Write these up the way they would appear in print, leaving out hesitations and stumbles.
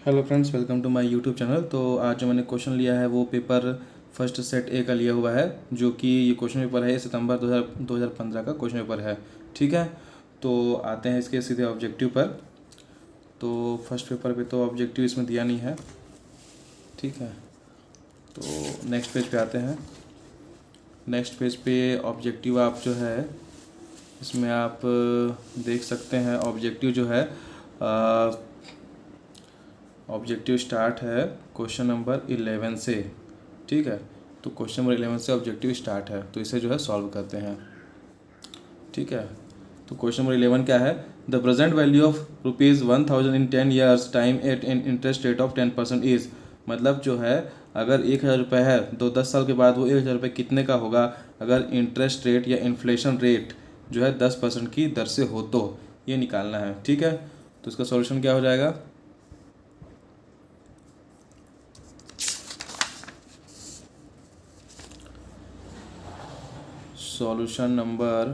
Hello friends, welcome to my YouTube channel. तो आज जो मैंने क्वेश्चन लिया है वो पेपर फर्स्ट सेट ए का लिया हुआ है, जो कि ये क्वेश्चन पेपर है सितंबर 2015 का क्वेश्चन पेपर है। ठीक है, तो आते हैं इसके सीधे ऑब्जेक्टिव पर। तो फर्स्ट पेपर पे तो ऑब्जेक्टिव इसमें दिया नहीं है। ठीक है, तो नेक्स्ट पेज पे आते हैं। नेक्स्ट पेज पे ऑब्जेक्टिव आप जो है इसमें आप देख सकते हैं। ऑब्जेक्टिव जो है ऑब्जेक्टिव स्टार्ट है क्वेश्चन नंबर 11 से। ठीक है, तो क्वेश्चन नंबर 11 से ऑब्जेक्टिव स्टार्ट है, तो इसे जो है सॉल्व करते हैं। ठीक है, तो क्वेश्चन नंबर 11 क्या है? The present value of ₹1000 in 10 years time at an interest rate of 10% is. मतलब जो है अगर 1000 रुपये है तो 10 साल के बाद वो 1000 रुपये कितने का होगा अगर इंटरेस्ट रेट या इन्फ्लेशन रेट जो है 10% की दर से हो, तो ये निकालना है। ठीक है, तो इसका सॉल्यूशन क्या हो जाएगा? Solution number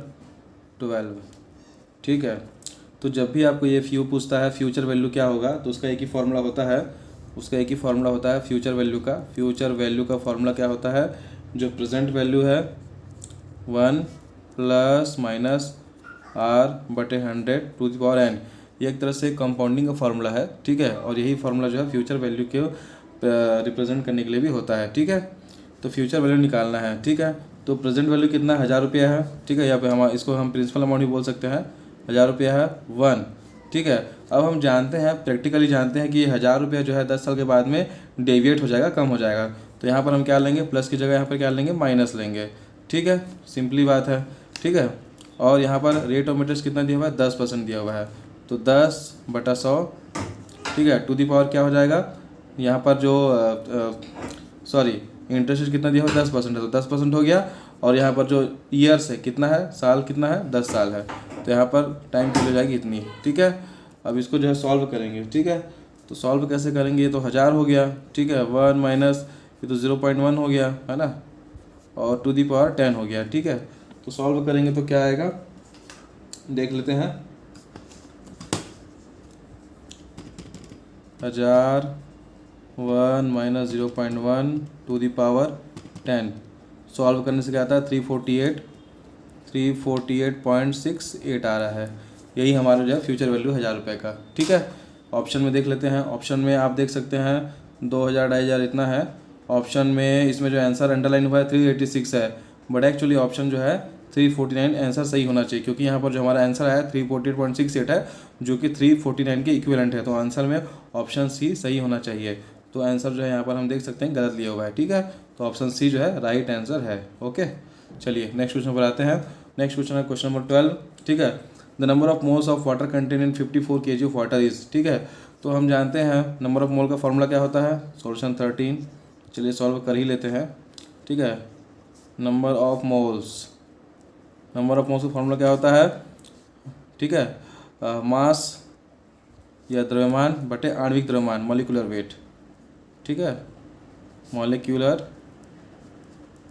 12। ठीक है, तो जब भी आपको ये पूछता है फ्यूचर वैल्यू क्या होगा, तो उसका एक ही फॉर्मूला होता है। फ्यूचर वैल्यू का फॉर्मूला क्या होता है? जो प्रेजेंट वैल्यू है 1 ± r/100 ये एक तरह से कंपाउंडिंग का फार्मूला है। ठीक है, और यही फार्मूला जो है फ्यूचर वैल्यू के रिप्रेजेंट करने के लिए भी होता है। ठीक है, तो फ्यूचर वैल्यू निकालना है। ठीक है, तो प्रेजेंट वैल्यू कितना 1000 रुपया है। ठीक है, यहाँ पे हम इसको प्रिंसिपल अमाउंट भी बोल सकते हैं। 1000 रुपया है 1। ठीक है, अब हम जानते हैं, प्रैक्टिकली जानते हैं कि 1000 रुपया जो है 10 साल के बाद में डेविएट हो जाएगा, कम हो जाएगा। तो यहाँ पर हम क्या लेंगे? प्लस की जगह यहाँ पर क्या लेंगे? माइनस लेंगे। ठीक है, सिंपली बात है। ठीक है, और यहाँ पर रेट ऑफ इंटरेस्ट कितना दिया हुआ है? 10% दिया हुआ है, तो 10/100। ठीक है, टू दी पावर क्या हो जाएगा? यहाँ पर जो इंटरेस्ट कितना दिया हुआ? 10% है, तो 10% हो गया। और यहाँ पर जो ईयर्स है कितना है? साल कितना है? 10 साल है, तो यहाँ पर टाइम पीरियड हो जाएगी इतनी। ठीक है, अब इसको जो है सॉल्व करेंगे। ठीक है, तो सॉल्व कैसे करेंगे? ये तो 1000 हो गया। ठीक है, 1 माइनस ये तो 0.1 हो गया है ना, और टू दी पावर 10 हो गया। ठीक है, तो सॉल्व करेंगे तो क्या आएगा देख लेते हैं। 1000 1 minus 0.1 to the power 10 solve करने से क्या आता है? 348.68 आ रहा है। यही हमारा जो है फ्यूचर वैल्यू 1000 रुपये का। ठीक है, ऑप्शन में देख लेते हैं। ऑप्शन में आप देख सकते हैं 2000 2500 इतना है ऑप्शन में। इसमें जो आंसर अंडरलाइन हुआ है 386 है, बट एक्चुअली ऑप्शन जो है 349 आंसर सही होना चाहिए, क्योंकि यहाँ पर जो हमारा आंसर आया 348.68 है, जो कि 349 के इक्विवेलेंट है। तो आंसर में ऑप्शन सी सही होना चाहिए। तो आंसर जो है यहाँ पर हम देख सकते हैं गलत लिया हुआ है। ठीक है, तो ऑप्शन सी जो है राइट आंसर है। ओके, चलिए नेक्स्ट क्वेश्चन पर आते हैं। नेक्स्ट क्वेश्चन है क्वेश्चन नंबर 12। ठीक है, the number of moles of water contain in 54 kg of water is. ठीक है, तो हम जानते हैं नंबर ऑफ मोल का फॉर्मूला क्या होता है? सॉल्यूशन 13। चलिए सॉल्व कर ही लेते हैं। ठीक है, नंबर ऑफ मोल्स का फॉर्मूला क्या होता है? ठीक है, मास या द्रव्यमान बटे आणविक द्रव्यमान, मॉलिक्यूलर वेट। ठीक है, मॉलिक्यूलर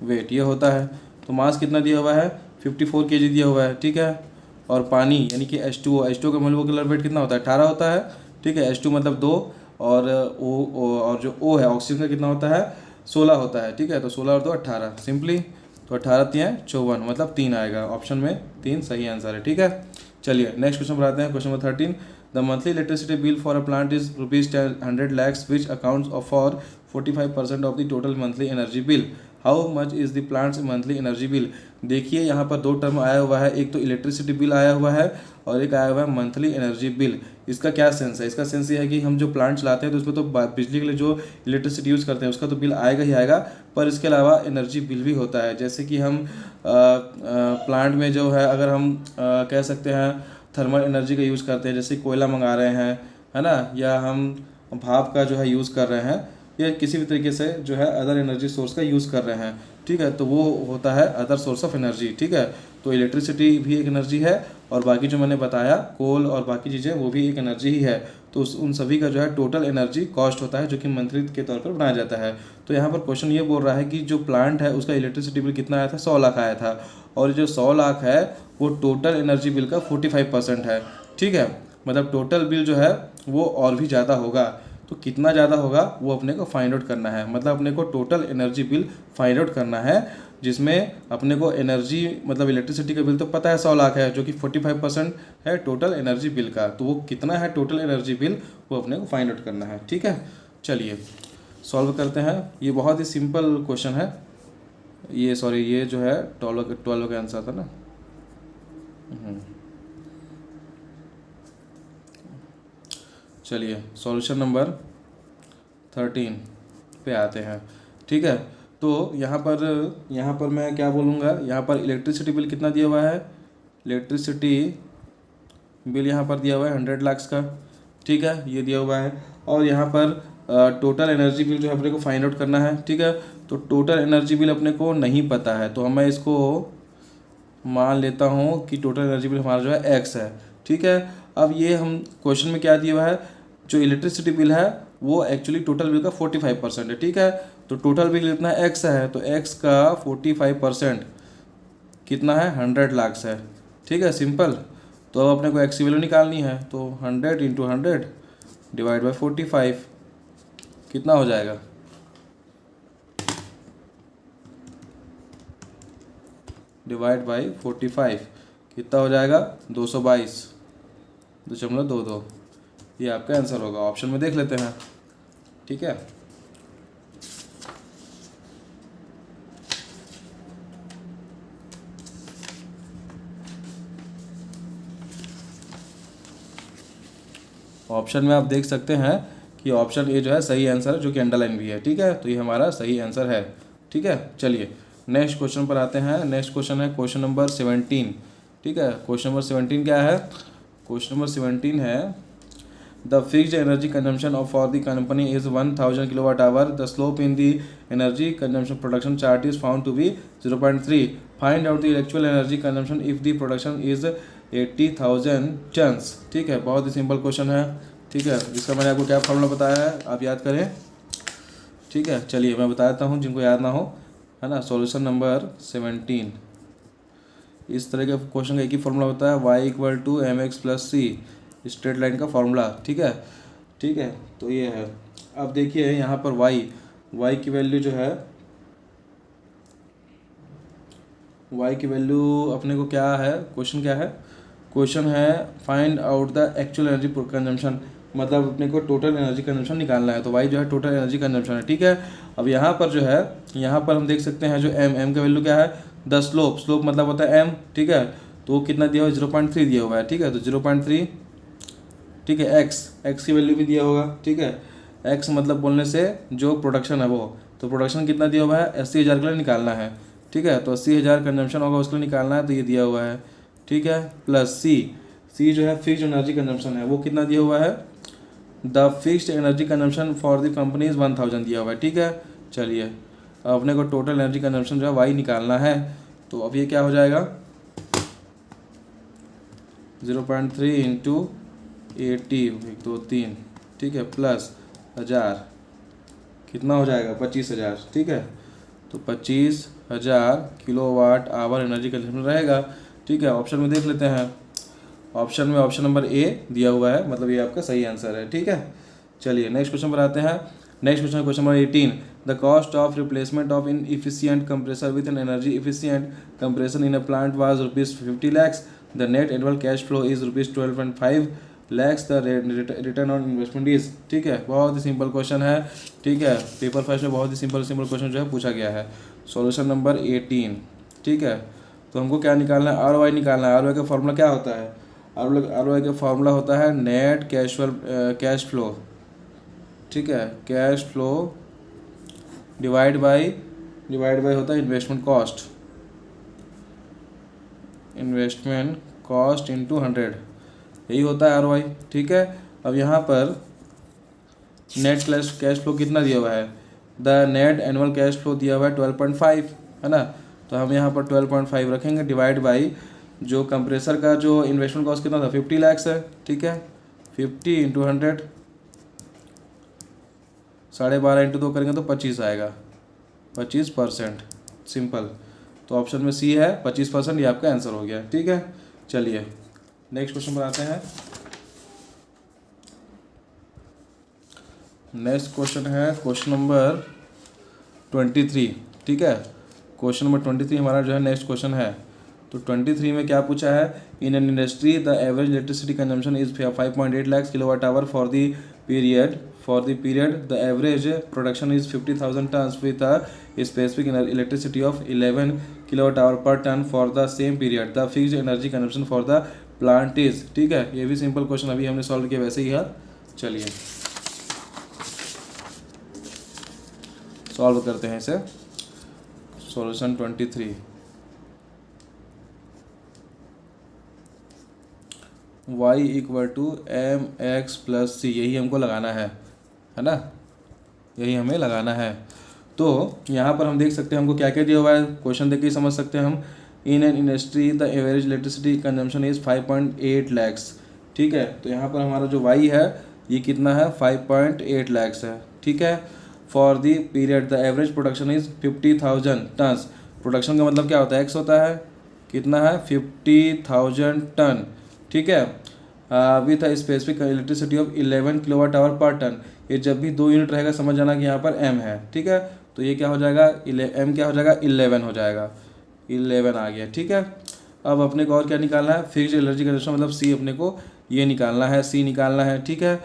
वेट ये होता है। तो मास कितना दिया हुआ है? 54 kg दिया हुआ है। ठीक है, और पानी यानी कि H2O का मॉलिक्यूलर वेट कितना होता है? 18 होता है। ठीक है, H2 मतलब 2, और और जो O है ऑक्सीजन का कितना होता है? 16 होता है। ठीक है, तो 16 और 2 18 सिंपली, तो 18 3 54 मतलब 3 आएगा। ऑप्शन में 3 सही आंसर है। ठीक है, चलिए नेक्स्ट क्वेश्चन पर आते हैं। Question number 13। The monthly electricity bill for a plant is ₹100 lakhs which accounts for 45% of the total monthly energy bill. How much is the plants monthly energy bill. देखिए यहाँ पर दो टर्म आया हुआ है, एक तो इलेक्ट्रिसिटी बिल आया हुआ है और एक आया हुआ है मंथली एनर्जी बिल। इसका क्या सेंस है? इसका सेंस ये है कि हम जो प्लांट चलाते हैं तो उसमें तो बिजली के लिए जो इलेक्ट्रिसिटी यूज़ करते हैं उसका तो बिल आएगा ही आएगा, पर इसके अलावा एनर्जी बिल भी होता है। जैसे कि हम प्लांट में जो है अगर हम कह सकते हैं थर्मल एनर्जी का यूज़ करते हैं, जैसे कोयला मंगा रहे हैं, है ना, या हम भाप का जो है यूज़ कर रहे हैं, या किसी भी तरीके से जो है अदर एनर्जी सोर्स का यूज़ कर रहे हैं। ठीक है, तो वो होता है अदर सोर्स ऑफ एनर्जी। ठीक है, तो इलेक्ट्रिसिटी भी एक एनर्जी है, और बाकी जो मैंने बताया कोल और बाकी चीज़ें वो भी एक एनर्जी ही है। तो उन सभी का जो है टोटल एनर्जी कॉस्ट होता है, जो कि मंथली के तौर पर बनाया जाता है। तो यहाँ पर क्वेश्चन ये बोल रहा है कि जो प्लांट है उसका इलेक्ट्रिसिटी बिल कितना आया था? 100 लाख आया था, और जो 100 लाख है वो टोटल एनर्जी बिल का 45% है। ठीक है, मतलब टोटल बिल जो है वो और भी ज़्यादा होगा। तो कितना ज़्यादा होगा वो अपने को फाइंड आउट करना है। मतलब अपने को total energy bill find out करना है, जिसमें अपने को एनर्जी मतलब इलेक्ट्रिसिटी का बिल तो पता है 100 लाख है, जो कि 45% है टोटल एनर्जी बिल का। तो वो कितना है टोटल एनर्जी बिल वो अपने को फाइंड आउट करना है। ठीक है, चलिए सॉल्व करते हैं। ये बहुत ही सिंपल क्वेश्चन है। ये सॉरी, ये जो है 12 का आंसर था ना। चलिए सॉल्यूशन नंबर 13 पे आते हैं। ठीक है, तो यहाँ पर मैं क्या बोलूँगा, यहाँ पर इलेक्ट्रिसिटी बिल कितना दिया हुआ है, इलेक्ट्रिसिटी बिल यहाँ पर दिया हुआ है 100 लाख का। ठीक है, ये दिया हुआ है। और यहाँ पर टोटल एनर्जी बिल जो है अपने को फाइंड आउट करना है। ठीक है, तो टोटल एनर्जी बिल अपने को नहीं पता है, तो मैं इसको मान लेता हूँ कि टोटल एनर्जी बिल हमारा जो है एक्स है। ठीक है, अब ये हम क्वेश्चन में क्या दिया हुआ है, जो इलेक्ट्रिसिटी बिल है वो एक्चुअली टोटल बिल का 45% है। ठीक है, तो टोटल बिल इतना एक्स है, तो एक्स का 45% कितना है 100 लाख है। ठीक है, सिंपल। तो अब अपने को एक्स की वैल्यू निकालनी है, तो 100 इंटू 100 डिवाइड बाई 45 कितना हो जाएगा, डिवाइड बाई 45 कितना हो जाएगा 222.22। ये आपका आंसर होगा। ऑप्शन में देख लेते हैं। ठीक है, ऑप्शन में आप देख सकते हैं कि ऑप्शन ए जो है सही आंसर है, जो कि अंडरलाइन भी है। ठीक है, तो ये हमारा सही आंसर है। ठीक है, चलिए नेक्स्ट क्वेश्चन पर आते हैं। नेक्स्ट क्वेश्चन है क्वेश्चन नंबर 17। ठीक है, क्वेश्चन नंबर 17 क्या है, क्वेश्चन नंबर 17 है the fixed energy consumption of for the company is 1000 kilowatt hour. The slope in the energy consumption production chart is found to be 0.3। Find out the actual energy consumption if the production is 80,000 tons. ठीक है, बहुत ही simple question है। ठीक है, इसका मैंने आपको क्या फॉर्मूला बताया है, आप याद करें। ठीक है, चलिए मैं बता देता हूँ जिनको याद ना हो, है ना। सॉल्यूशन नंबर 17, इस तरह के क्वेश्चन का एक ही फॉर्मूला होता है, y = mx + c, straight line का फॉर्मूला। ठीक है, ठीक है, तो ये है। अब देखिए यहाँ पर y की वैल्यू जो है, y की वैल्यू अपने को क्या है, क्वेश्चन क्या है, क्वेश्चन है find out the actual energy consumption. मतलब अपने को टोटल एनर्जी कंजम्पशन निकालना है, तो y जो है टोटल एनर्जी कंजम्पशन है। ठीक है, अब यहाँ पर जो है, यहाँ पर हम देख सकते हैं जो m का वैल्यू क्या है, द स्लोप मतलब होता है m। ठीक है, तो वो कितना दिया हुआ है 0.3 दिया हुआ है। ठीक है, तो 0.3। ठीक है, x की वैल्यू भी दिया होगा। ठीक है, x मतलब बोलने से जो प्रोडक्शन है वो, तो प्रोडक्शन कितना दिया हुआ है 80,000 के लिए निकालना है। ठीक है, तो 80,000 कंजम्पशन होगा, उसके लिए निकालना है, तो ये दिया हुआ है। ठीक है, प्लस c जो है फिक्स्ड एनर्जी कंजम्पशन है, वो कितना दिया हुआ है, the fixed energy consumption for the company is 1000 दिया हुआ है। ठीक है, चलिए अब अपने को टोटल एनर्जी कंजम्पशन जो है y निकालना है, तो अब ये क्या हो जाएगा 0.3 इंटू 80 1 2 3। ठीक है, प्लस 1000 कितना हो जाएगा 25,000। ठीक है, तो 25,000 किलोवाट आवर एनर्जी कंजम्पशन रहेगा। ठीक है, ऑप्शन में देख लेते हैं। ऑप्शन में ऑप्शन नंबर ए दिया हुआ है, मतलब ये आपका सही आंसर है। ठीक है, चलिए नेक्स्ट क्वेश्चन पर आते हैं। Next question question number 18, the cost of replacement of in efficient compressor with an energy efficient compressor in a plant was ₹50 lakhs। The net annual cash flow is ₹12.5 lakhs। The return on investment is. ठीक है, बहुत ही simple question है। ठीक है, paper first में बहुत ही simple question जो है पूछा गया है। Solution number 18। ठीक है, तो हमको क्या निकालना है, ROI निकालना है। ROI का फॉर्मूला क्या होता है, ROI का फॉर्मूला होता है नेट कैश फ्लो। ठीक है, कैश फ्लो डिवाइड बाई होता है इन्वेस्टमेंट कॉस्ट इंटू 100, यही होता है ROI। ठीक है, अब यहाँ पर नेट कैश फ्लो कितना दिया हुआ है, the net annual cash flow दिया हुआ है 12.5, है ना। तो हम यहाँ पर 12.5 रखेंगे, डिवाइड बाई जो कंप्रेसर का जो इन्वेस्टमेंट कॉस्ट कितना था 50 lakhs है। ठीक है, 50 इंटू 100, 12.5 इंटू 2 करेंगे तो 25 आएगा, 25%। सिंपल, तो ऑप्शन में सी है 25%, ये आपका आंसर हो गया। ठीक है, चलिए नेक्स्ट क्वेश्चन पर आते हैं। नेक्स्ट क्वेश्चन है क्वेश्चन नंबर 23। ठीक है, क्वेश्चन नंबर 23 हमारा जो है नेक्स्ट क्वेश्चन है। तो 23 में क्या पूछा है, in an industry the average electricity consumption is 5.8 lakh kilowatt hour for the period the average production is 50,000 ton with a specific electricity of 11 kilowatt hour per ton for the same period the fixed energy consumption for the plant is. ठीक है, ये भी simple question अभी हमने solve किया वैसे ही है। चलिए सॉल्व करते हैं इसे। Solution 23, y equal to m x plus c, यही हमको लगाना है ना, यही हमें लगाना है। तो यहाँ पर हम देख सकते हैं हमको क्या क्या दिया हुआ है, क्वेश्चन देख के ही समझ सकते हैं हम। इन an industry the average electricity consumption is 5.8 lakhs. ठीक है, तो यहाँ पर हमारा जो y है ये कितना है, 5.8 लैक्स है। ठीक है, for the period the average production is 50,000 tons. Production का मतलब क्या होता है, एक्स होता है, कितना है 50,000 टन। ठीक है, with a specific electricity of 11 kilowatt hour per ton. ये जब भी 2 यूनिट रहेगा समझ जाना कि यहाँ पर m है। ठीक है, तो ये क्या हो जाएगा, m क्या हो जाएगा, 11 हो जाएगा, 11 आ गया। ठीक है, अब अपने को और क्या निकालना है, फिक्स्ड एनर्जी कंजम्पशन मतलब c अपने को ये निकालना है, c निकालना है। ठीक है,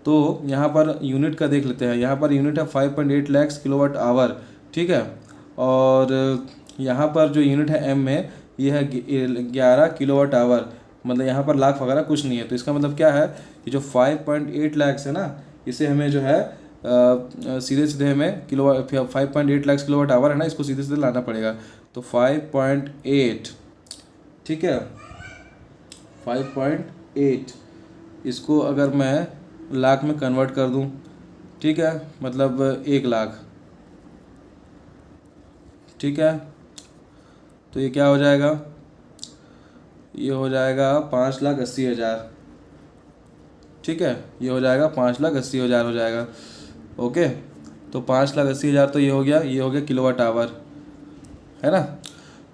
तो यहाँ पर यूनिट का देख लेते हैं, यहाँ पर यूनिट है 5.8 लाख किलोवाट आवर। ठीक है, और यहाँ पर जो यूनिट है m में ये है 11 किलोवाट आवर, मतलब यहाँ पर लाख वगैरह कुछ नहीं है। तो इसका मतलब क्या है कि जो 5.8 लाख है ना, इसे हमें जो है सीधे सीधे हमें 5.8 लाख किलोवाट आवर है ना, इसको सीधे सीधे लाना पड़ेगा। तो 5.8, ठीक है 5.8, इसको अगर मैं लाख में कन्वर्ट कर दूं, ठीक है, मतलब 1 लाख। ठीक है, तो ये क्या हो जाएगा, ये हो जाएगा 5,80,000। ठीक है, ये हो जाएगा 5,80,000 हो जाएगा। ओके, तो 5,80,000 तो ये हो गया किलोवाट आवर, है ना।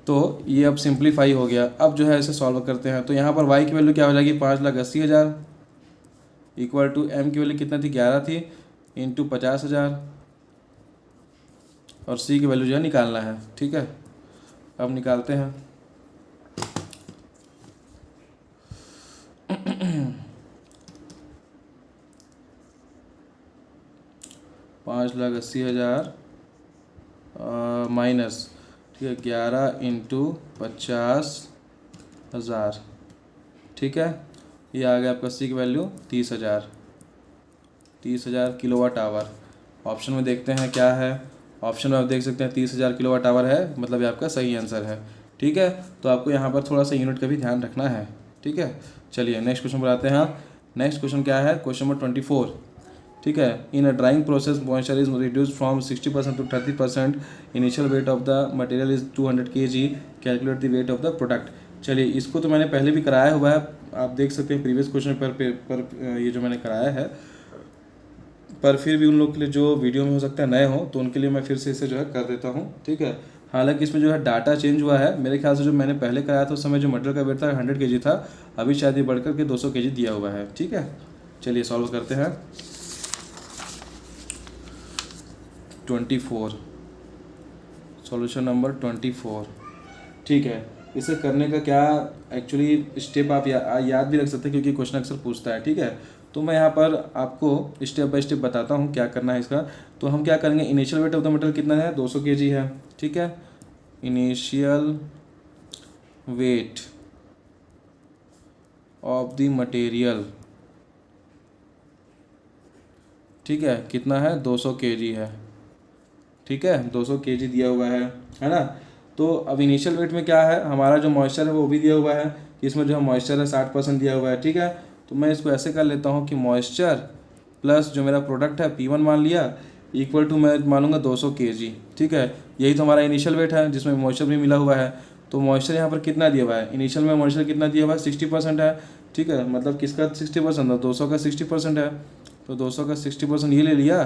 तो ये अब सिंप्लीफाई हो गया। अब जो है इसे सॉल्व करते हैं। तो यहाँ पर y की वैल्यू क्या हो जाएगी, 5,80,000 इक्वल टू m की वैल्यू कितना थी, 11 थी, इंटू 50,000, और c की वैल्यू जो है निकालना है। ठीक है, अब निकालते हैं। $5,80,000 माइनस, ठीक है 11 इंटू 50,000। ठीक है, ये आ गया आपका सी की वैल्यू 30,000 किलोवाट आवर। ऑप्शन में देखते हैं क्या है, ऑप्शन में आप देख सकते हैं 30,000 किलोवाट आवर है, मतलब ये आपका सही आंसर है। ठीक है, तो आपको यहाँ पर थोड़ा सा यूनिट का भी ध्यान रखना है। ठीक है, चलिए नेक्स्ट क्वेश्चन पर आते हैं। नेक्स्ट क्वेश्चन क्या है, क्वेश्चन नंबर 24। ठीक है, in a drying process moisture is reduce from 60% to 30%, initial weight of the material is 200 kg, calculate the weight of the product. चलिए, इसको तो मैंने पहले भी कराया हुआ है, आप देख सकते हैं प्रीवियस क्वेश्चन पर ये जो मैंने कराया है, पर फिर भी उन लोग के लिए जो वीडियो में हो सकता है नए हो, तो उनके लिए मैं फिर से इसे जो है कर देता हूँ। ठीक है, हालांकि इसमें जो है डाटा चेंज हुआ है, मेरे ख्याल से जो मैंने पहले कराया था उस समय जो मटेरियल का वेट था 100 kg था, अभी शायद ये बढ़कर के 200 kg दिया हुआ है। ठीक है, चलिए सॉल्व करते हैं। 24, सॉल्यूशन नंबर 24। ठीक है, इसे करने का क्या एक्चुअली स्टेप आप याद भी रख सकते हैं, क्योंकि क्वेश्चन अक्सर पूछता है। ठीक है, तो मैं यहाँ पर आपको स्टेप बाय स्टेप बताता हूँ क्या करना है इसका। तो हम क्या करेंगे, initial weight of the material कितना है, 200 kg है। ठीक है, initial weight of the material, ठीक है, कितना है, 200 kg है। ठीक है, 200 kg दिया हुआ है ना। तो अब इनिशियल वेट में क्या है, हमारा जो मॉइस्चर है वो भी दिया हुआ है, कि इसमें जो है मॉइस्चर है 60% दिया हुआ है। ठीक है, तो मैं इसको ऐसे कर लेता हूँ कि मॉइस्चर प्लस जो मेरा प्रोडक्ट है P1 मान लिया, इक्वल टू मैं मानूंगा 200 kg। ठीक है, यही तो हमारा इनिशियल वेट है जिसमें मॉइस्चर भी मिला हुआ है। तो मॉइस्चर यहाँ पर कितना दिया हुआ है, इनिशियल में मॉइस्चर कितना दिया हुआ है, 60% है। ठीक है, मतलब किसका 60% है, 200 का 60% है। तो 200 का 60% ये ले लिया,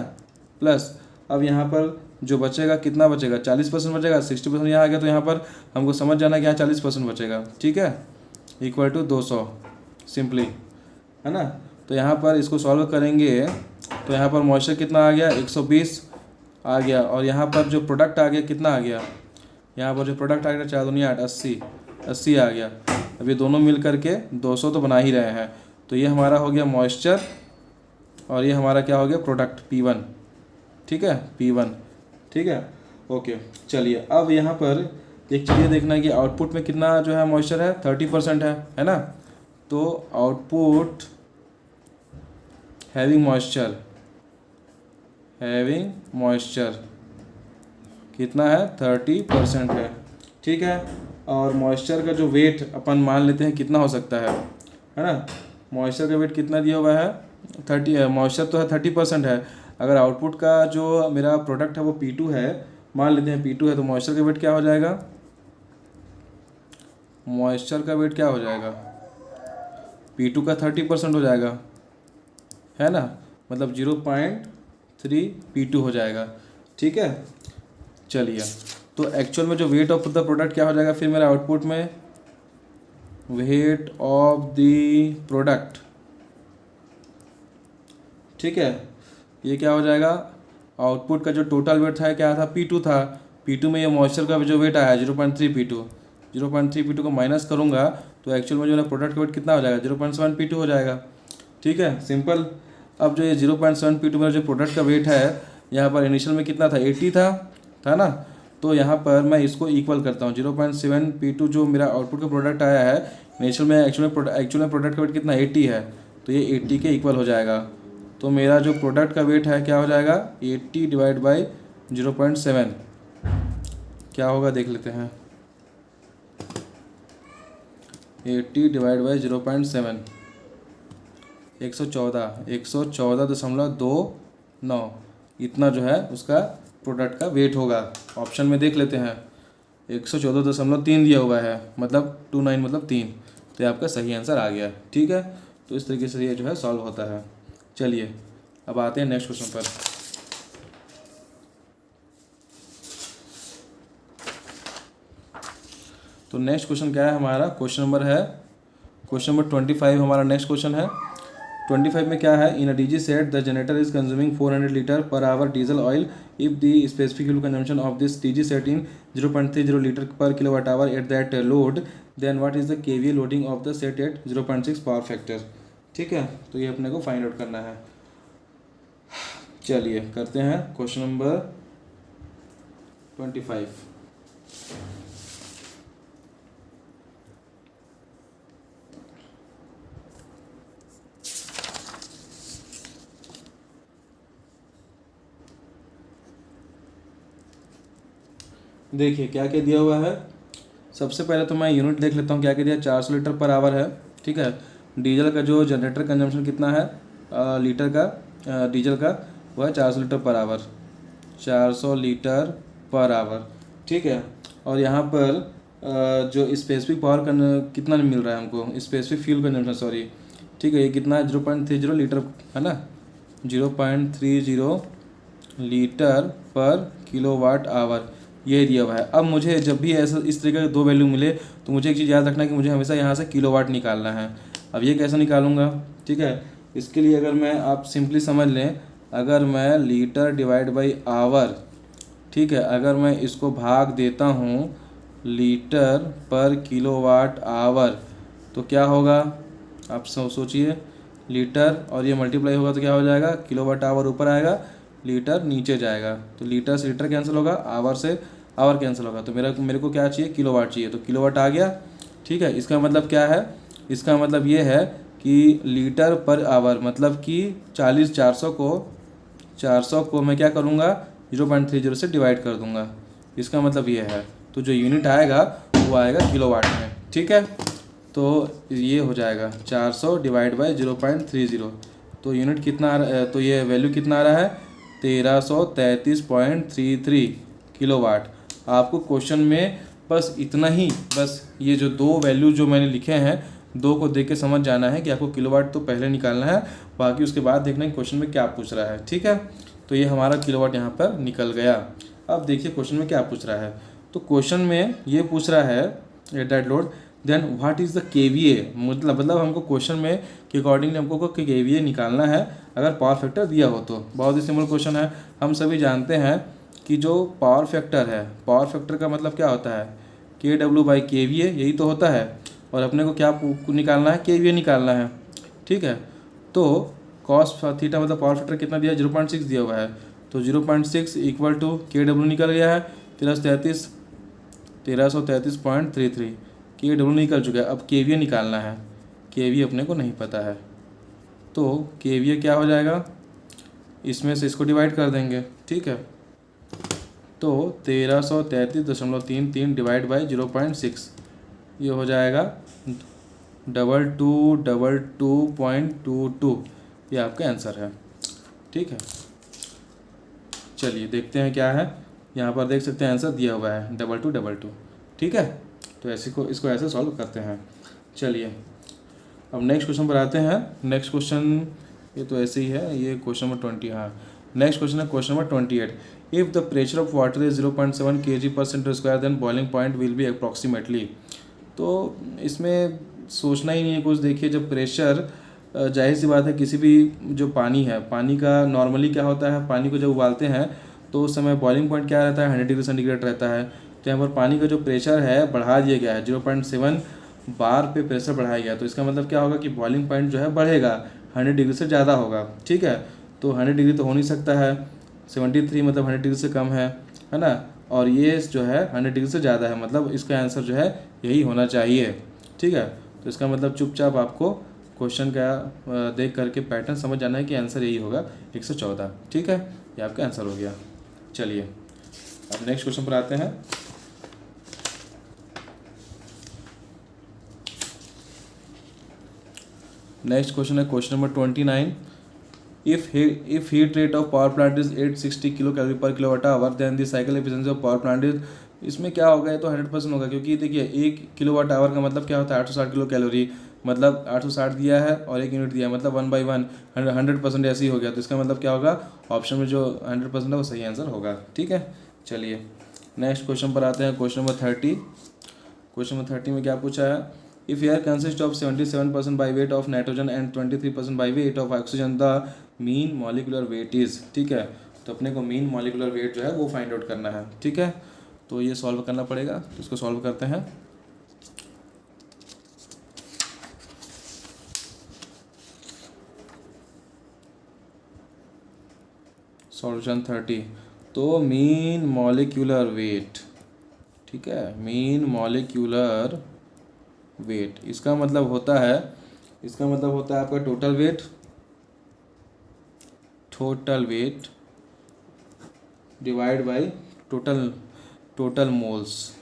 प्लस अब यहाँ पर जो बचेगा कितना बचेगा, 40% बचेगा, 60% यहाँ आ गया, तो यहाँ पर हमको समझ जाना कि यहाँ 40% बचेगा। ठीक है, इक्वल टू 200 सिंपली, है ना। तो यहाँ पर इसको सॉल्व करेंगे तो यहाँ पर मॉइस्चर कितना आ गया 120 आ गया, और यहाँ पर जो प्रोडक्ट आ गया कितना आ गया, यहाँ पर जो प्रोडक्ट आ गया 4 दूनी 8 80 आ गया। अब ये दोनों मिल करके 200 तो बना ही रहे हैं, तो ये हमारा हो गया मॉइस्चर और ये हमारा क्या हो गया प्रोडक्ट P1, ठीक है P1, ठीक है ओके। चलिए अब यहाँ पर एक चीज़ देखना है कि आउटपुट में कितना जो है मॉइस्चर है 30% है ना। तो आउटपुट हैविंग मॉइस्चर कितना है 30% है, ठीक है। और मॉइस्चर का जो वेट अपन मान लेते हैं कितना हो सकता है ना। मॉइस्चर का वेट कितना दिया हुआ है 30 है, मॉइस्चर तो है 30% है। अगर आउटपुट का जो मेरा प्रोडक्ट है वो P2 है, मान लेते हैं P2 है, तो मॉइस्चर का वेट क्या हो जाएगा, मॉइस्चर का वेट क्या हो जाएगा P2 का 30% हो जाएगा, है ना, मतलब 0.3 P2 हो जाएगा, ठीक है। चलिए तो एक्चुअल में जो वेट ऑफ द प्रोडक्ट क्या हो जाएगा फिर मेरा आउटपुट में, वेट ऑफ द प्रोडक्ट, ठीक है। ये क्या हो जाएगा, आउटपुट का जो टोटल वेट था क्या था P2 था, P2 में ये मॉइस्चर का जो वेट आया 0.3 P2, 0.3 P2 को माइनस करूँगा तो एक्चुअल में जो है प्रोडक्ट का वेट कितना हो जाएगा 0.7 P2 हो जाएगा, ठीक है सिंपल। अब जो ये 0.7 P2 मेरा जो प्रोडक्ट का वेट है, यहाँ पर इनिशियल में कितना था 80 था ना। तो यहाँ पर मैं इसको इक्वल करता हूँ 0.7 P2 जो मेरा आउटपुट का प्रोडक्ट आया है इनिशियल में, एक्चुअल में प्रोडक्ट का वेट कितना 80 है, तो ये 80 के इक्वल हो जाएगा। तो मेरा जो प्रोडक्ट का वेट है क्या हो जाएगा 80 डिवाइड बाई 0.7 क्या होगा देख लेते हैं, 80 डिवाइड बाई 0.7 114.29 इतना जो है उसका प्रोडक्ट का वेट होगा। ऑप्शन में देख लेते हैं 114.3 दिया हुआ है, मतलब 29 मतलब 3, तो ये आपका सही आंसर आ गया, ठीक है। तो इस तरीके से ये जो है सॉल्व होता है। चलिए अब आते हैं नेक्स्ट क्वेश्चन पर। तो नेक्स्ट क्वेश्चन क्या है हमारा, क्वेश्चन नंबर 25 हमारा नेक्स्ट क्वेश्चन है। 25 में क्या है, in a DG set the generator is consuming 400 litre per hour diesel oil if the specific fuel consumption of this DG set in 0.30 litre per kilowatt hour at that load, then what is the kVA loading of the set at 0.6 power factor, ठीक है। तो ये अपने को find out करना है। चलिए करते हैं क्वेश्चन नंबर 25। देखिए क्या क्या दिया हुआ है। सबसे पहले तो मैं यूनिट देख लेता हूँ क्या क्या दिया, 400 लीटर पर आवर है, ठीक है। डीजल का जो जनरेटर कंजम्पशन कितना है लीटर का, डीजल का वह है 400 litre per our, 400 litre per our, ठीक है। और यहाँ पर जो स्पेसिफिक पावर कितना मिल रहा है हमको, स्पेसिफिक फ्यूल कंजम्पशन सॉरी, ठीक है, ये कितना है 0.30 लीटर है ना, 0.30 लीटर पर किलोवाट आवर ये दिया हुआ है। अब मुझे जब भी ऐसा इस तरीके के दो वैल्यू मिले तो मुझे एक चीज़ याद रखना है कि मुझे हमेशा यहाँ से किलोवाट निकालना है। अब ये कैसे निकालूंगा, ठीक है। इसके लिए अगर मैं आप सिंपली समझ लें, अगर मैं लीटर डिवाइड बाई आवर, ठीक है, अगर मैं इसको भाग देता हूँ लीटर पर किलोवाट आवर तो क्या होगा आप सोचिए, लीटर और ये मल्टीप्लाई होगा तो क्या हो जाएगा, किलोवाट आवर ऊपर आएगा, लीटर नीचे जाएगा, तो लीटर से लीटर कैंसिल होगा, आवर से आवर कैंसिल होगा, तो मेरे को क्या चाहिए, किलोवाट चाहिए, तो किलोवाट आ गया, ठीक है। इसका मतलब क्या है, इसका मतलब ये है कि लीटर पर आवर मतलब कि 400 को मैं क्या करूँगा 0.30 से डिवाइड कर दूँगा, इसका मतलब ये है। तो जो यूनिट आएगा वो आएगा किलोवाट में, ठीक है। तो ये हो जाएगा 400 डिवाइड बाई 0.30, तो यूनिट कितना आ रहा है, तो ये वैल्यू कितना आ रहा है 1333.33 किलोवाट। आपको क्वेश्चन में बस इतना ही, बस ये जो दो वैल्यू जो मैंने लिखे हैं दो को देख के समझ जाना है कि आपको किलोवाट तो पहले निकालना है, बाकी उसके बाद देखना है क्वेश्चन में क्या पूछ रहा है, ठीक है। तो ये हमारा किलोवाट यहाँ पर निकल गया। अब देखिए क्वेश्चन में क्या पूछ रहा है, तो क्वेश्चन में ये पूछ रहा है at that load then what is the kVA, मतलब हमको क्वेश्चन में के अकॉर्डिंगली हमको केवीए निकालना है। अगर पावर फैक्टर दिया हो तो। बहुत ही सिंपल क्वेश्चन है। हम सभी जानते हैं कि जो पावर फैक्टर है, पावर फैक्टर का मतलब क्या होता है, KW/kVA, यही तो होता है। और अपने को क्या निकालना है, KVA निकालना है, ठीक है। तो कॉस थीटा मतलब पावर फैक्टर कितना दिया है, 0.6 दिया हुआ है, तो 0.6 इक्वल टू KW निकल गया है 1333.33, KW निकल चुका है। अब KVA निकालना है, KVA अपने को नहीं पता है, तो KVA क्या हो जाएगा, इसमें से इसको डिवाइड कर देंगे, ठीक है। तो 1333.33 डिवाइड बाई 0.6, ये हो जाएगा 2222.22, ये आपका आंसर है, ठीक है। चलिए देखते हैं क्या है। यहाँ पर देख सकते हैं आंसर दिया हुआ है 2222, ठीक है। तो ऐसे को इसको ऐसे सॉल्व करते हैं। चलिए अब नेक्स्ट क्वेश्चन पर आते हैं। नेक्स्ट क्वेश्चन ये तो ऐसे ही है, ये क्वेश्चन नंबर 20, हाँ नेक्स्ट क्वेश्चन है question number 28। If the pressure of water is 0.7 kg/cm², then boiling point will be approximately. तो इसमें सोचना ही नहीं है कुछ। देखिए जब प्रेशर, जाहिर सी बात है किसी भी जो पानी है, पानी का नॉर्मली क्या होता है, पानी को जब उबालते हैं तो उस समय बॉइलिंग पॉइंट क्या रहता है, 100 डिग्री सेंटीग्रेड रहता है। तो यहाँ पर पानी का जो प्रेशर है बढ़ा दिया गया है, 0.7 बार पे प्रेशर बढ़ाया गया, तो इसका मतलब क्या होगा कि बॉइलिंग पॉइंट जो है बढ़ेगा, 100 डिग्री से ज़्यादा होगा, ठीक है। तो 100 डिग्री तो हो नहीं सकता है, 73 मतलब 100 डिग्री से कम है ना। और ये जो है 100 डिग्री से ज़्यादा है, मतलब इसका आंसर जो है यही होना चाहिए, ठीक है। तो इसका मतलब चुपचाप आपको क्वेश्चन का देख करके पैटर्न समझ जाना है कि आंसर यही होगा 114, ठीक है। ये आपका आंसर हो गया। चलिए अब नेक्स्ट क्वेश्चन पर आते हैं। नेक्स्ट क्वेश्चन है question number 29। If heat rate of power plant is 860 kilo calorie per kilowatt hour, then the cycle efficiency of power plant is, इसमें क्या होगा, ये तो 100% होगा, क्योंकि देखिए 1 किलोवाट आवर का मतलब क्या होता है, 860 किलो कैलोरी, मतलब 860 दिया है और 1 यूनिट दिया है, मतलब 1/1 100% ऐसे ही हो गया। तो इसका मतलब क्या होगा, ऑप्शन में जो 100% है वो सही आंसर होगा, ठीक है। चलिए नेक्स्ट क्वेश्चन पर आते हैं, क्वेश्चन नंबर 30। क्वेश्चन नंबर 30 में क्या पूछा है, if air consist of 77% by weight of nitrogen and 23% by weight of oxygen, the mean molecular weight is, ठीक है। तो अपने को मीन मॉलिकुलर वेट जो है वो फाइंड आउट करना है, ठीक है। तो ये सॉल्व करना पड़ेगा, तो इसको सॉल्व करते हैं। सॉल्यूशन 30, तो मीन मॉलिक्यूलर वेट, ठीक है, मीन मॉलिक्यूलर वेट, इसका मतलब होता है आपका total weight divide by total moles,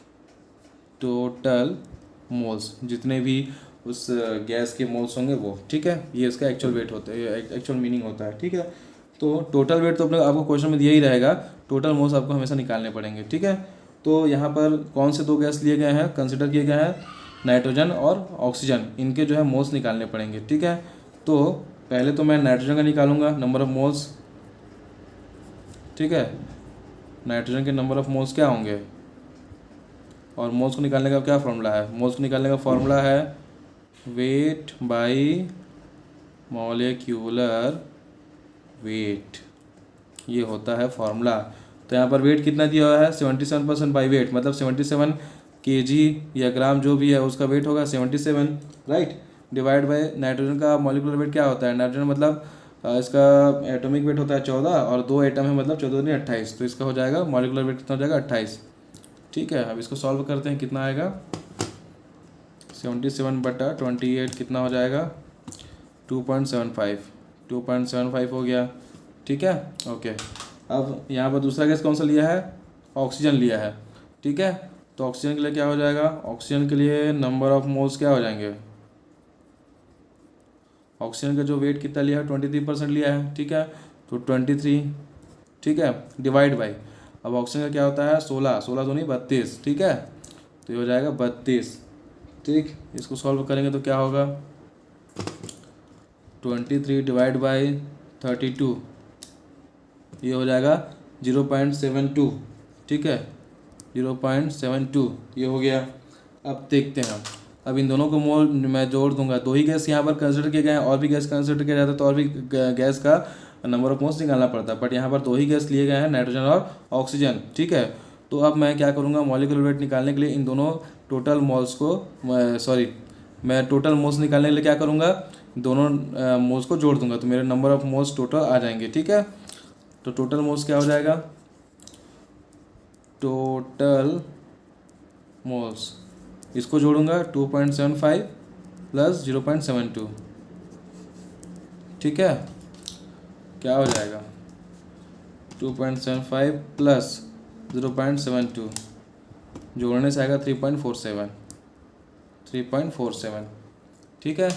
जितने भी उस गैस के मोल्स होंगे वो, ठीक है। ये इसका एक्चुअल वेट होता है, एक्चुअल मीनिंग होता है, ठीक है। तो टोटल वेट तो अपने आपको क्वेश्चन में दिया ही रहेगा, टोटल मोल्स आपको हमेशा निकालने पड़ेंगे, ठीक है। तो यहाँ पर कौन से 2 गैस लिए गए हैं, कंसिडर किए गए हैं, नाइट्रोजन और ऑक्सीजन, इनके जो है मोल्स निकालने पड़ेंगे, ठीक है। तो पहले तो मैं नाइट्रोजन का निकालूंगा नंबर ऑफ मोल्स, ठीक है। नाइट्रोजन के नंबर ऑफ मोल्स क्या होंगे, और मोल्स को निकालने का क्या फॉर्मूला है, मोल्स को निकालने का फॉर्मूला है वेट बाई मॉलिक्यूलर वेट, ये होता है फॉर्मूला। तो यहाँ पर वेट कितना दिया हुआ है, 77% बाई वेट, मतलब 77 kg या ग्राम जो भी है उसका वेट होगा 77, राइट। डिवाइड बाय नाइट्रोजन का मॉलिक्यूलर वेट क्या होता है, नाइट्रोजन मतलब इसका एटॉमिक वेट होता है 14 और 2 एटम है, मतलब 14 दूनी 28, तो इसका हो जाएगा मॉलिक्यूलर वेट कितना हो जाएगा 28, ठीक है। अब इसको सॉल्व करते हैं, कितना आएगा 77/28 कितना हो जाएगा 2.75 हो गया, ठीक है, ओके। अब यहाँ पर दूसरा गैस कौन सा लिया है, ऑक्सीजन लिया है, ठीक है। तो ऑक्सीजन के लिए क्या हो जाएगा, ऑक्सीजन के लिए नंबर ऑफ मोल्स क्या हो जाएंगे, ऑक्सीजन का जो वेट कितना लिया है 23% लिया है, ठीक है। तो 23, ठीक है, डिवाइड बाई, अब ऑक्सीजन का क्या होता है 16 दूनी 32, ठीक है। तो ये हो जाएगा 32, ठीक। इसको सॉल्व करेंगे तो क्या होगा 23 डिवाइड बाई 32, ये हो जाएगा 0.72, ठीक है, 0.72 ये हो गया। अब देखते हैं अब इन दोनों को मोल मैं जोड़ दूंगा, दो ही गैस यहाँ पर कंसिडर किए गए हैं, और भी गैस कंसिडर किया जाता है तो और भी गैस का नंबर ऑफ मोल्स निकालना पड़ता है, बट यहाँ पर दो ही गैस लिए गए हैं, नाइट्रोजन और ऑक्सीजन। ठीक है, तो अब मैं क्या करूँगा, मॉलिक्यूलर वेट निकालने के लिए इन दोनों टोटल मोल्स को मैं टोटल मोल्स निकालने के लिए क्या करूँगा, दोनों मोल्स को जोड़ दूंगा, तो मेरे नंबर ऑफ मोल्स टोटल आ जाएंगे। ठीक है, तो टोटल मोल्स क्या हो जाएगा, टोटल मोल्स, इसको जोड़ूंगा 2.75 प्लस 0.72। ठीक है, क्या हो जाएगा 2.75 प्लस 0.72 जोड़ने से आएगा 3.47। ठीक है,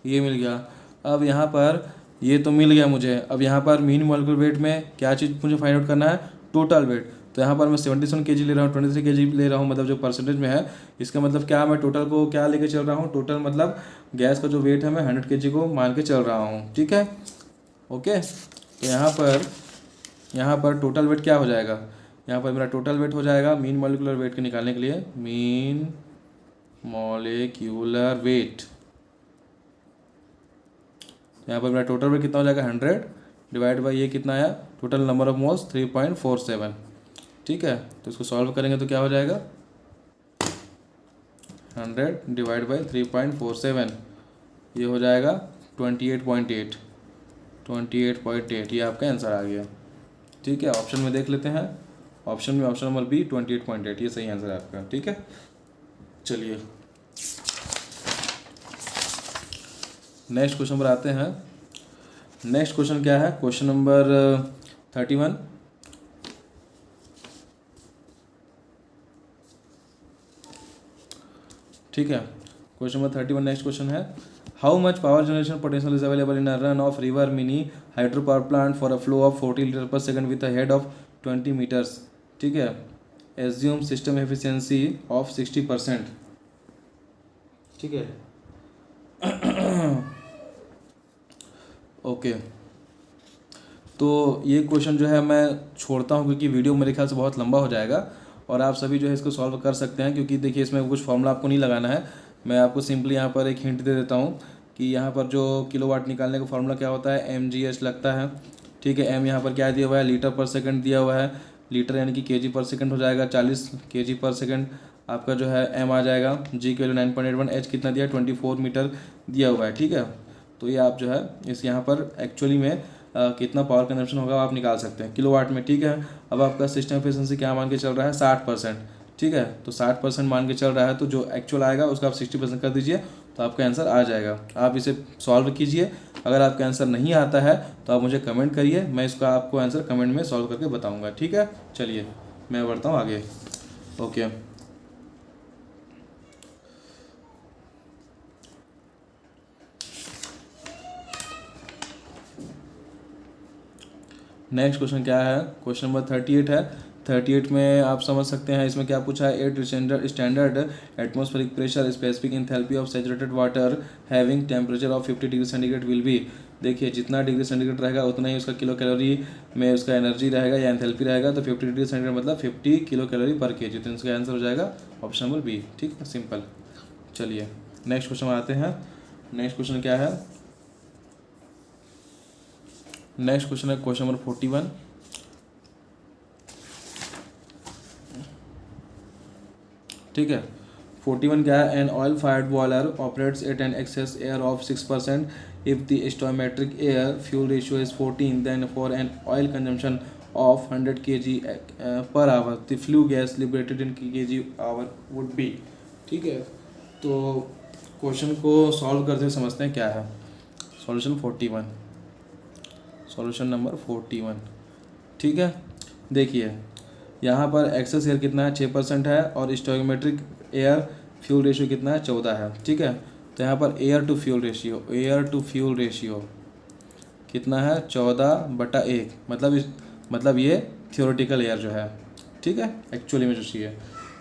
ये मिल गया। अब यहाँ पर ये तो मिल गया मुझे, अब यहाँ पर मीन मॉलिक्यूलर वेट में क्या चीज़ मुझे फाइंड आउट करना है, टोटल वेट। तो यहाँ पर मैं 77 kg ले रहा हूँ, 23 kg ले रहा हूँ, मतलब जो परसेंटेज में है, इसका मतलब क्या, मैं टोटल को क्या लेके चल रहा हूँ, टोटल मतलब गैस का जो वेट है मैं 100 kg को मान के चल रहा हूँ। ठीक है, ओके। तो यहाँ पर टोटल वेट क्या हो जाएगा, यहाँ पर मेरा टोटल वेट हो जाएगा मीन मॉलिक्यूलर वेट के निकालने के लिए, मीन मॉलिक्यूलर वेट, यहाँ पर मेरा टोटल वेट कितना हो जाएगा 100 डिवाइड बाई ये कितना आया, टोटल नंबर ऑफ मोल्स 3.47। ठीक है, तो इसको सॉल्व करेंगे तो क्या हो जाएगा 100 डिवाइड बाई 3.47, ये हो जाएगा 28.8, ये आपका आंसर आ गया। ठीक है, ऑप्शन में देख लेते हैं, ऑप्शन नंबर बी 28.8, ये सही आंसर है आपका। ठीक है, चलिए नेक्स्ट क्वेश्चन पर आते हैं। नेक्स्ट क्वेश्चन क्या है, क्वेश्चन नंबर 31। ठीक है, क्वेश्चन नंबर 31 नेक्स्ट क्वेश्चन है, how much power generation potential is available in a run of river mini hydro power plant for a flow of 40 litre per second with a head of 20 metres. ठीक है, assume system efficiency of 60%। ठीक है, okay. तो ये question जो है मैं छोड़ता हूँ क्योंकि वीडियो मेरे ख्याल से बहुत लंबा हो जाएगा, और आप सभी जो है इसको सॉल्व कर सकते हैं, क्योंकि देखिए इसमें कुछ फॉर्मूला आपको नहीं लगाना है। मैं आपको सिंपली यहाँ पर एक हिंट दे देता हूँ कि यहाँ पर जो किलोवाट निकालने का फॉर्मूला क्या होता है, mgh लगता है। ठीक है, m यहाँ पर क्या दिया हुआ है, लीटर पर सेकंड दिया हुआ है, लीटर यानी कि kg पर सेकंड हो जाएगा, 40 kg पर सेकंड आपका जो है m आ जाएगा, g के लिए 9.81, h कितना दिया 24 मीटर दिया हुआ है। ठीक है, तो ये आप जो है इस यहाँ पर एक्चुअली में कितना पावर कंजम्पशन होगा आप निकाल सकते हैं किलोवाट में। ठीक है, अब आपका सिस्टम एफिशिएंसी क्या मान के चल रहा है 60%। ठीक है, तो 60% मान के चल रहा है, तो जो एक्चुअल आएगा उसका आप 60% कर दीजिए तो आपका आंसर आ जाएगा। आप इसे सॉल्व कीजिए, अगर आपका आंसर नहीं आता है तो आप मुझे कमेंट करिए, मैं इसका आपको आंसर कमेंट में सॉल्व करके बताऊँगा। ठीक है, चलिए मैं बढ़ता हूँ आगे। ओके, नेक्स्ट क्वेश्चन क्या है, क्वेश्चन नंबर 38 है। 38 में आप समझ सकते हैं इसमें क्या पूछा है, at standard atmospheric pressure specific enthalpy of saturated water having temperature of 50 degree centigrade will be. देखिए जितना डिग्री सेंटीग्रेड रहेगा उतना ही उसका किलो कैलोरी में उसका एनर्जी रहेगा या एंथैल्पी रहेगा, तो 50 डिग्री सेंटीग्रेड मतलब 50 किलो कैलोरी पर केजी, तो इसका आंसर हो जाएगा ऑप्शन नंबर बी। ठीक है, सिंपल। चलिए नेक्स्ट क्वेश्चन में आते हैं। नेक्स्ट क्वेश्चन क्या है, नेक्स्ट क्वेश्चन है क्वेश्चन नंबर 41। ठीक है, 41 क्या है, an oil fired boiler operates at an excess air of 6%, if the stoichiometric air fuel ratio is 14, then for an oil consumption of 100 kg per hour the flue gas liberated in kg hour would be. ठीक है, तो question को solve करते हुए समझते हैं क्या है। Solution 41, solution number 41। ठीक है, देखिए यहाँ पर एक्सेस एयर कितना है 6% है, और स्टोइकोमेट्रिक एयर फ्यूल रेशियो कितना है 14 है। ठीक है, तो यहाँ पर एयर टू फ्यूल रेशियो कितना है 14/1, मतलब ये थियोरेटिकल एयर जो है। ठीक है, एक्चुअली में जो चाहिए।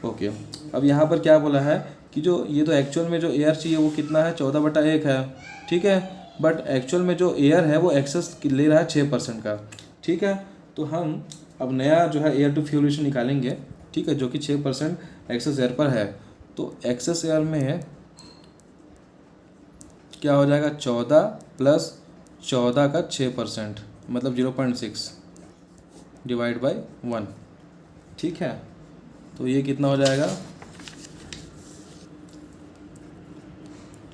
ओके, अब यहाँ पर क्या बोला है कि जो ये तो एक्चुअल में जो एयर चाहिए वो कितना है 14/1 है। ठीक है, बट एक्चुअल में जो एयर है वो एक्सेस ले रहा है 6% का। ठीक है, तो हम अब नया जो है एयर टू फ्यूल रेशियो निकालेंगे। ठीक है, जो कि 6% एक्सेस एयर पर है। तो एक्सेस एयर में क्या हो जाएगा 14 प्लस 14 का 6% मतलब 0.6 डिवाइड बाई 1। ठीक है, तो ये कितना हो जाएगा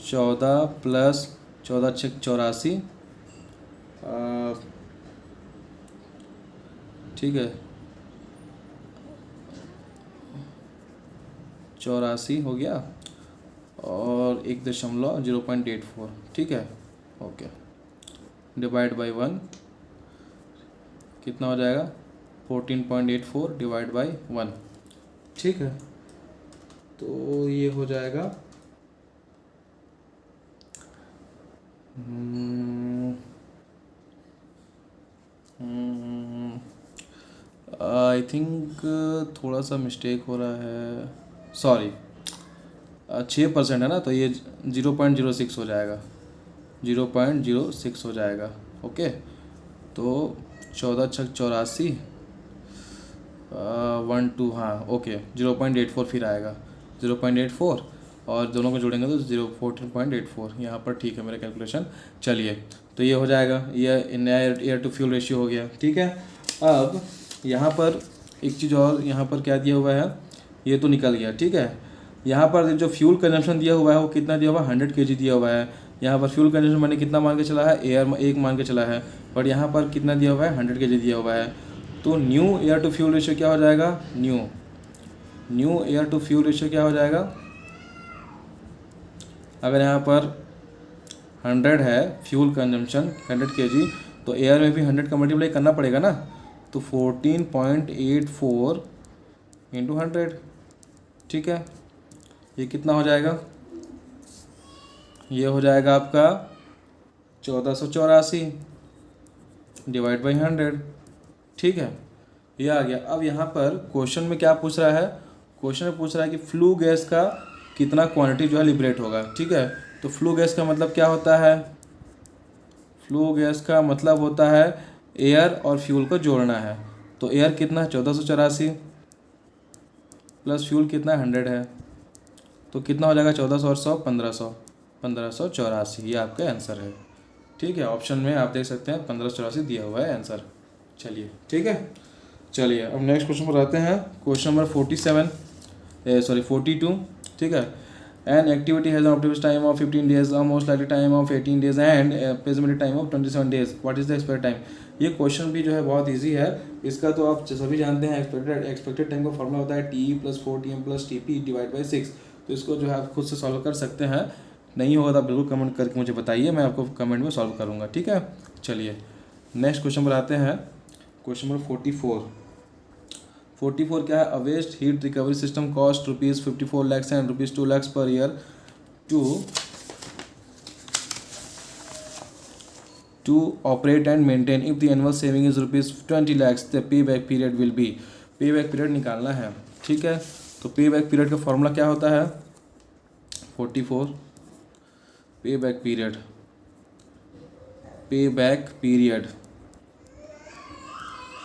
14 प्लस 14 छः 84। ठीक है 84 हो गया और 1.0.84। ठीक है ओके, डिवाइड बाई 1 कितना हो जाएगा 14.84 डिवाइड बाई 1। ठीक है, तो ये हो जाएगा आई थिंक थोड़ा सा मिस्टेक हो रहा है, सॉरी 6% है ना, तो ये 0.06 हो जाएगा, 0.06 हो जाएगा। ओके, तो 14 छः 84 1 2 हाँ ओके 0.84 फिर आएगा 0.84 और दोनों को जोड़ेंगे तो 14.84 यहाँ पर। ठीक है मेरा कैलकुलेशन। चलिए, तो ये हो जाएगा, ये एयर टू फ्यूल रेशियो हो गया। ठीक है, अब यहाँ पर एक चीज़ और, यहाँ पर क्या दिया हुआ है, ये तो निकल गया। ठीक है, यहाँ पर जो फ्यूल कंजम्पशन दिया हुआ है वो कितना दिया हुआ है 100 kg दिया हुआ है। यहाँ पर फ्यूल कंजम्पशन मैंने कितना मान के चला है, एयर 1 मान के चला है, बट यहाँ पर कितना दिया हुआ है 100 kg दिया हुआ है। तो new air to fuel ratio क्या हो जाएगा, new air to fuel ratio क्या हो जाएगा, अगर यहाँ पर 100 है फ्यूल कंजम्पशन 100 kg, तो एयर में भी 100 का मल्टीप्लाई करना पड़ेगा ना, तो 14.84 इंटू 100। ठीक है, ये कितना हो जाएगा, ये हो जाएगा आपका 1484 डिवाइड बाई 100। ठीक है, ये आ गया। अब यहाँ पर क्वेश्चन में क्या पूछ रहा है, क्वेश्चन में पूछ रहा है कि फ्लू गैस का कितना क्वांटिटी जो है लिबरेट होगा। ठीक है, तो फ्लू गैस का मतलब क्या होता है, फ्लू गैस का मतलब होता है एयर और फ्यूल को जोड़ना है। तो एयर कितना है 1484 प्लस फ्यूल कितना 100 है, तो कितना हो जाएगा 1400 और 100 1584। ये आपका आंसर है। ठीक है, ऑप्शन में आप देख सकते हैं 1584 दिया हुआ है आंसर। चलिए ठीक है, चलिए अब नेक्स्ट क्वेश्चन पर आते हैं। Question number 42। ठीक है, an activity has an optimum time of 15 days, most likely time of 18 days and pessimistic time of 27 days, what is the expected time. ये क्वेश्चन भी जो है बहुत इजी है, इसका तो आप सभी जानते हैं। एक्सपेक्टेड टाइम का फॉर्मूला होता है T plus 4 T plus T P divide by 6। तो इसको जो है आप खुद से सॉल्व कर सकते हैं, नहीं होगा तो आप बिल्कुल कमेंट करके मुझे बताइए, मैं आपको कमेंट में सॉल्व करूँगा। ठीक है, चलिए नेक्स्ट क्वेश्चन पर आते हैं। क्वेश्चन नंबर 44 क्या है, a waste heat recovery system cost ₹54 lakhs and ₹2 lakhs per year to operate and maintain. If the annual saving is ₹20 lakhs, the payback period will be, payback period निकालना है। ठीक है, तो payback period का formula क्या होता है 44 payback period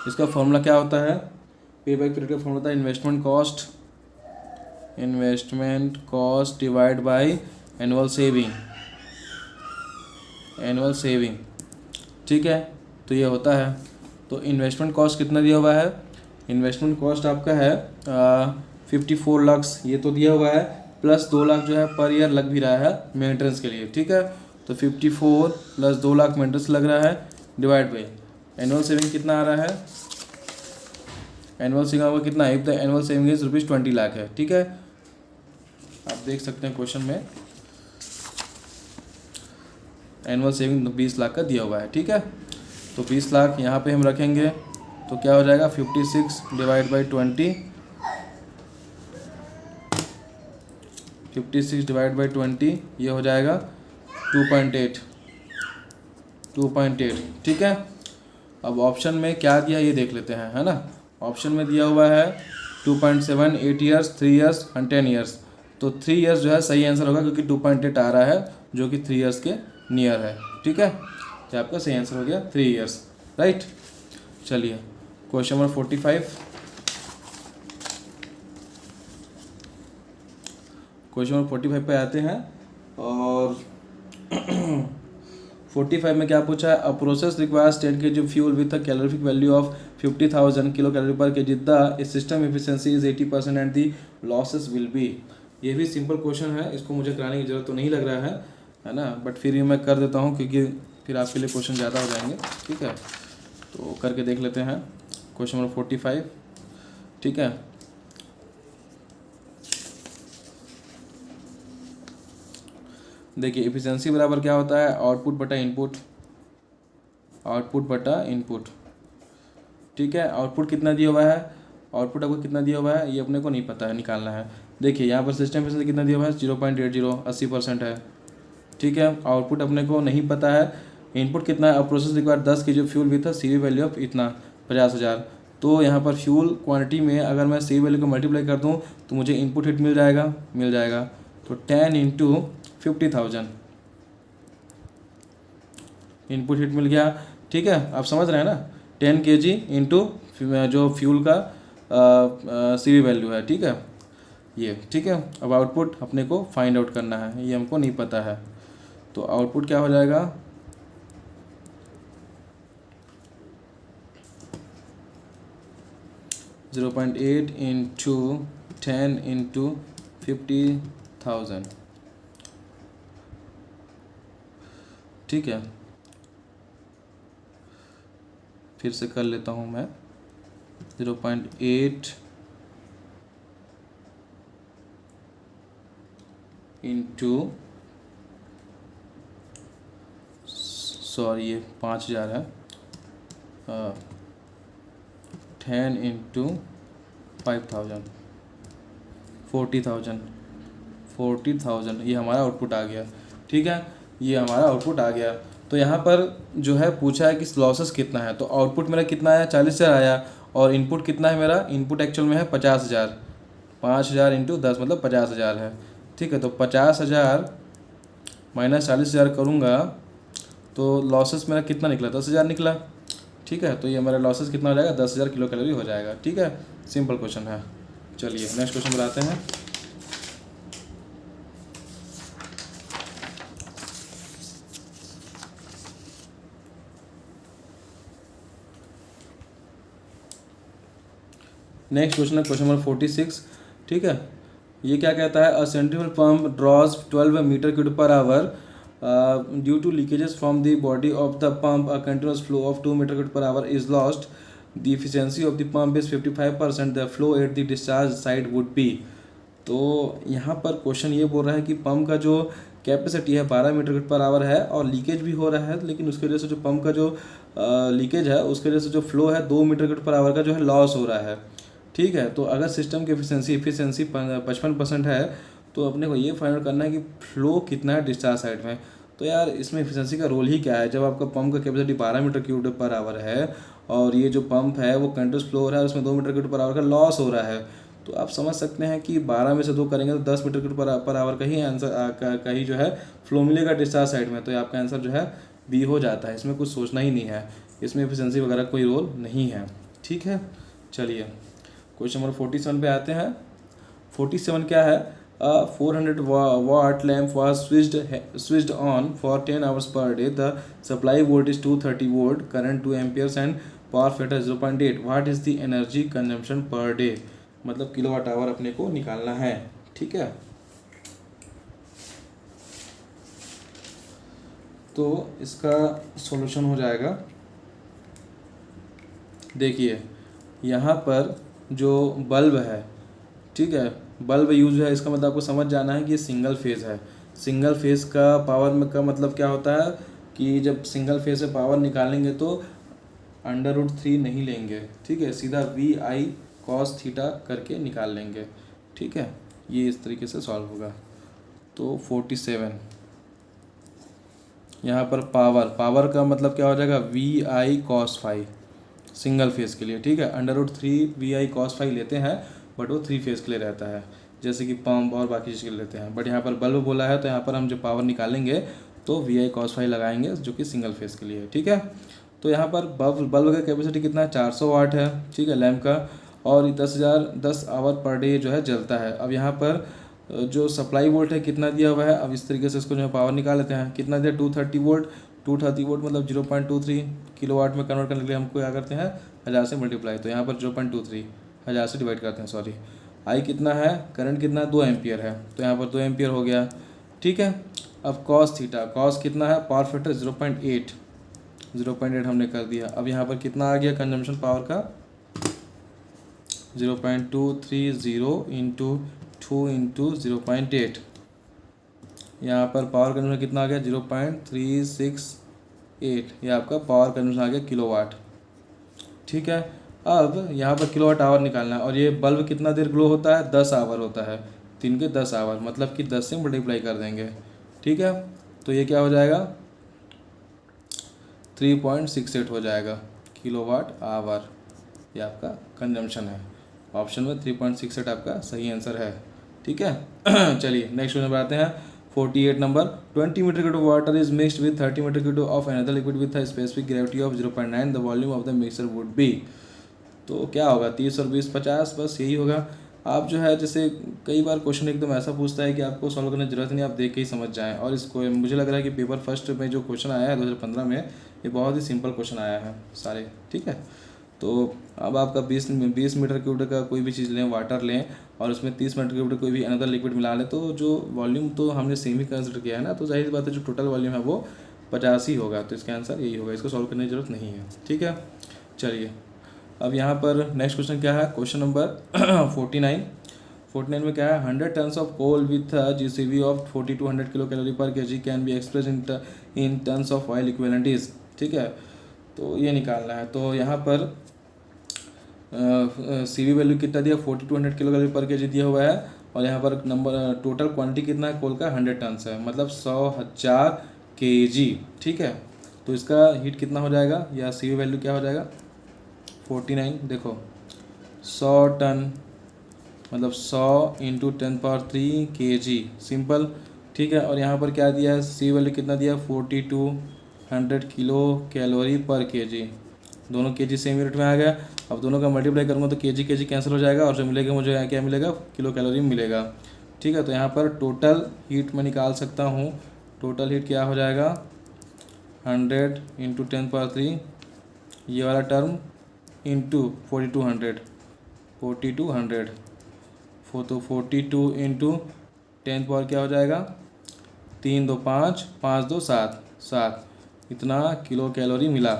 इसका फॉर्मूला क्या होता है, पेबैक पीरियड का फॉर्मूला होता है investment cost divide by annual saving. ठीक है, तो ये होता है, तो इन्वेस्टमेंट कॉस्ट कितना दिया हुआ है, इन्वेस्टमेंट कॉस्ट आपका है 54 lakhs, ये तो दिया हुआ है, प्लस 2 लाख जो है पर ईयर लग भी रहा है मेंटेनेंस के लिए। ठीक है, तो 54 प्लस 2 लाख मेंटेनेंस लग रहा है डिवाइड बाई एनुअल सेविंग कितना आ रहा है, एनुअल सेविंग आपका कितना है, if the annual saving is ₹20 lakh है। ठीक है, आप देख सकते हैं क्वेश्चन में एनुअल सेविंग 20 लाख का दिया हुआ है। ठीक है, तो 20 लाख यहाँ पे हम रखेंगे तो क्या हो जाएगा 56 डिवाइड बाई 20, 56 डिवाइड बाई 20 ये हो जाएगा 2.8। ठीक है, अब ऑप्शन में क्या दिया ये देख लेते हैं, है ना। ऑप्शन में दिया हुआ है 2.7, 8 ईयर्स, 3 ईयर्स एंड 10 ईयर्स। तो 3 ईयर्स जो है सही आंसर होगा, क्योंकि 2.8 आ रहा है जो कि 3 ईयर्स के नियर है। ठीक है, तो आपका सही आंसर हो गया 3 ईयर्स, राइट। चलिए क्वेश्चन नंबर 45। क्वेश्चन नंबर 45 पे आते हैं, और 45 में क्या पूछा है, a process requires 10 kg fuel with a calorific value of 50,000 kilo calorie per kg, the system efficiency is 80% and the losses will be. ये भी सिंपल क्वेश्चन है, इसको मुझे कराने की जरूरत तो नहीं लग रहा है ना, बट फिर ये मैं कर देता हूँ क्योंकि फिर आपके लिए क्वेश्चन ज़्यादा हो जाएंगे। ठीक है, तो करके देख लेते हैं क्वेश्चन नंबर 45। ठीक है, देखिए एफिशिएंसी बराबर क्या होता है, आउटपुट बटा इनपुट, आउटपुट बटा इनपुट। ठीक है, आउटपुट कितना दिया हुआ है, आउटपुट आपको कितना दिया हुआ है ये अपने को नहीं पता है, निकालना है। देखिए यहाँ पर सिस्टम एफिशिएंसी कितना दिया हुआ है, 0.80, 80% है। ठीक है, आउटपुट अपने को नहीं पता है। इनपुट कितना है, अब process require 10 kg fuel with CV value of इतना 50,000। तो यहाँ पर फ्यूल क्वांटिटी में अगर मैं CV वैल्यू को मल्टीप्लाई कर दूँ तो मुझे इनपुट हिट मिल जाएगा। तो 10 इंटू 50,000 इनपुट हिट मिल गया। ठीक है, आप समझ रहे हैं ना, 10 kg इंटू जो फ्यूल का CV वैल्यू है। ठीक है, ये ठीक है। अब आउटपुट अपने को फाइंड आउट करना है, ये हमको नहीं पता है। तो आउटपुट क्या हो जाएगा, (0.8 इंटू 10 इंटू 50,000। ठीक है, फिर से कर लेता हूँ मैं, 0.8 इंटू, सॉरी ये 5,000 है, 10 इंटू 5,000, 40,000 ये हमारा आउटपुट आ गया। ठीक है, ये हमारा आउटपुट आ गया। तो यहाँ पर जो है पूछा है कि लॉसेस कितना है, तो आउटपुट मेरा कितना है, 40,000 आया, और इनपुट कितना है मेरा, इनपुट एक्चुअल में है 50,000, 5,000 इंटू 10 मतलब 50,000 है। ठीक है, तो 50,000 माइनस 40,000 करूँगा तो लॉसेस मेरा कितना निकला, 10,000 निकला। ठीक है, तो ये मेरा लॉसेस कितना हो जाएगा, 10,000 किलो कैलोरी हो जाएगा। ठीक है, सिंपल क्वेश्चन है। चलिए नेक्स्ट क्वेश्चन बनाते हैं। नेक्स्ट क्वेश्चन है क्वेश्चन नंबर 46। ठीक है, ये क्या कहता है, a centrifugal pump draws 12 metre cube per hour due to leakages from the body of the pump, a continuous flow of 2 metre cube per hour is lost, the efficiency of the pump is 55%, the flow at the discharge side would be. तो यहाँ पर question ये बोल रहा है कि pump का जो कैपेसिटी है 12 मीटर क्यूब पर आवर है और लीकेज भी हो रहा है, लेकिन उसकी वजह से जो पंप का जो लीकेज है उसकी वजह से जो फ्लो है 2 मीटर क्यूब पर आवर का जो है लॉस हो रहा है। ठीक है, तो अगर सिस्टम की एफिशिएंसी 55% है तो अपने को ये फाइंड आउट करना है कि फ्लो कितना है डिस्चार्ज साइड में। तो यार इसमें एफिशिएंसी का रोल ही क्या है, जब आपका पंप का capacity 12 metre cube per hour है और ये जो पंप है वो कंटिन्यूअस फ्लो हो रहा है, उसमें 2 मीटर क्यूब पर आवर का लॉस हो रहा है, तो आप समझ सकते हैं कि 12 में से 2 करेंगे तो 10 मीटर क्यूब पर आवर का ही आंसर का ही जो है फ्लो मिलेगा डिस्चार्ज साइड में। तो आपका आंसर जो है बी हो जाता है, इसमें कुछ सोचना ही नहीं है, इसमें एफिशिएंसी वगैरह कोई रोल नहीं है। ठीक है, चलिए क्वेश्चन नंबर 47 पे आते हैं। 47 क्या है, 400 watt lamp was switched on for 10 hours per day. The supply voltage 230 volt, current 2 amperes and power factor 0.8. What is the energy consumption per day? मतलब किलोवाट आवर अपने को निकालना है। ठीक है, तो इसका सॉल्यूशन हो जाएगा, देखिए यहाँ पर जो बल्ब है, ठीक है, बल्ब यूज है, इसका मतलब आपको समझ जाना है कि ये सिंगल फेज़ है। सिंगल फेज़ का पावर में का मतलब क्या होता है कि जब सिंगल फेज से पावर निकालेंगे तो √3 नहीं लेंगे, ठीक है, सीधा VI cos थीटा करके निकाल लेंगे। ठीक है, ये इस तरीके से सॉल्व होगा। तो 47 यहाँ पर पावर का मतलब क्या हो जाएगा, VI cos phi single phase के लिए। ठीक है, √3 VI cos फाई लेते हैं बट वो 3 फेज़ के लिए रहता है, जैसे कि पंप और बाकी चीज़ के लिए लेते हैं। बट यहाँ पर बल्ब बोला है तो यहाँ पर हम जो पावर निकालेंगे तो VI cos फाई लगाएंगे जो कि सिंगल फेज़ के लिए है। ठीक है, तो यहाँ पर बल्ब का कैपेसिटी कितना है, 400 वाट है। ठीक है, लैम्प का, और 10 आवर पर डे जो है जलता है। अब यहाँ पर जो सप्लाई वोल्ट है कितना दिया हुआ है, अब इस तरीके से इसको जो है पावर निकाल लेते हैं। कितना दिया 230 वोल्ट, 230 वोल्ट मतलब 0.23 किलोवाट में कन्वर्ट करने के लिए हमको क्या करते हैं 1000 से मल्टीप्लाई, तो यहाँ पर 0.23 1000 से डिवाइड करते हैं, सॉरी। आई कितना है, करंट कितना 2 एम्पियर है, तो यहाँ पर 2 एम्पियर हो गया, ठीक है। अब कॉस थीटा, कॉस कितना है, पावर फैक्टर 0.8 हमने कर दिया। अब यहाँ पर कितना आ गया कंजम्पशन पावर का 0.230 इंटू 2 इंटू 0.8, यहाँ पर पावर कंजम्पशन कितना आ गया 0.368, ये आपका पावर कंजम्पशन आ गया किलोवाट, ठीक है। अब यहाँ पर किलोवाट आवर निकालना है, और ये बल्ब कितना देर ग्लो होता है 10 आवर होता है, 3 के 10 आवर मतलब कि 10 से मल्टीप्लाई कर देंगे, ठीक है। तो ये क्या हो जाएगा 3.68 हो जाएगा किलोवाट आवर, ये आपका कंजम्पशन है। ऑप्शन में 3.68 आपका सही आंसर है, ठीक है। चलिए नेक्स्ट क्वेश्चन पर आते हैं। 48 number, 20 meter cube water is mixed with 30 meter cube of another liquid with a specific gravity of 0.9, the volume of the mixture would be. तो क्या होगा 30 और 20 50, बस यही होगा। आप जो है जैसे कई बार क्वेश्चन एकदम ऐसा पूछता है कि आपको सॉल्व करने की जरूरत नहीं, आप देख के ही समझ जाएं। और इसको मुझे लग रहा है कि पेपर फर्स्ट में जो क्वेश्चन आया है 2015 में, ये बहुत ही सिंपल क्वेश्चन आया है सारे, ठीक है। तो अब आपका 20 मीटर क्यूब का कोई भी चीज़ लें, वाटर लें, और उसमें 30 मीटर क्यूब कोई भी अनदर लिक्विड मिला लें, तो जो वॉल्यूम तो हमने सेम ही कंसिडर किया है ना, तो जाहिर बात है जो टोटल वॉल्यूम है वो 50 ही होगा, तो इसका आंसर यही होगा, इसको सॉल्व करने की जरूरत नहीं है, ठीक है। चलिए अब यहाँ पर नेक्स्ट क्वेश्चन क्या है, क्वेश्चन नंबर 49 में क्या है, 100 tons of coal with GCV of 4200 kilo calorie per kg can be express in tons of oil equivalent is, ठीक है। तो ये निकालना है, तो यहाँ पर CV वैल्यू कितना दिया 4200 किलो कैलोरी पर kg दिया हुआ है, और यहाँ पर नंबर टोटल क्वांटिटी कितना है कोल का 100 टन्स है, मतलब 100,000 kg, ठीक है। तो इसका हीट कितना हो जाएगा, या CV वैल्यू क्या हो जाएगा 49, देखो 100 टन मतलब 100 इंटू 10⁻³ kg, सिंपल, ठीक है। और यहाँ पर क्या दिया है CV वैल्यू कितना दिया 4200 किलो कैलोरी पर kg, दोनों kg सेम यूनिट में आ गया। अब दोनों का मल्टीप्लाई करूँगा तो kg कैंसिल हो जाएगा, और जो मिलेगा मुझे क्या मिलेगा किलो कैलोरी मिलेगा, ठीक है। तो यहाँ पर टोटल हीट मैं निकाल सकता हूँ, टोटल हीट क्या हो जाएगा 100 इंटू 10⁻³ ये वाला टर्म इंटू 4200 तो 42 इंटू 10 पावर क्या हो जाएगा 3 2 5 5 2 7 7, इतना किलो कैलोरी मिला,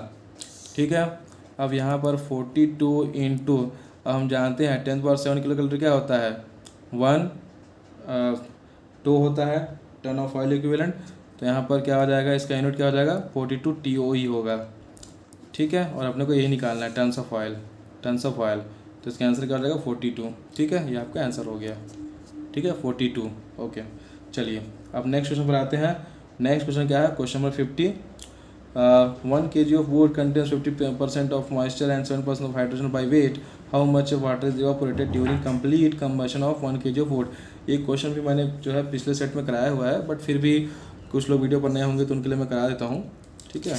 ठीक है। अब यहाँ पर 42 इंटू, अब हम जानते हैं 10⁻7 किलो कैलोरी क्या होता है 1 होता है टन ऑफ ऑयल इक्विवेलेंट, तो यहाँ पर क्या हो जाएगा इसका यूनिट क्या हो जाएगा 42 TOE होगा, ठीक है। और अपने को यही निकालना है टन्स ऑफ ऑयल, तो इसका आंसर क्या हो जाएगा 42, ठीक है। ये आपका आंसर हो गया, ठीक है 42, ओके। चलिए अब नेक्स्ट क्वेश्चन पर आते हैं। नेक्स्ट क्वेश्चन क्या है, question number 50, 1 kg of would contains 50% of moisture and 7% of hydrogen by wait, how much water is evaporated during complete combustion of 1 kg of would. ये क्वेश्चन भी मैंने जो है पिछले सेट में कराया हुआ है, बट फिर भी कुछ लोग वीडियो पर नए होंगे तो उनके लिए मैं करा देता हूँ, ठीक है।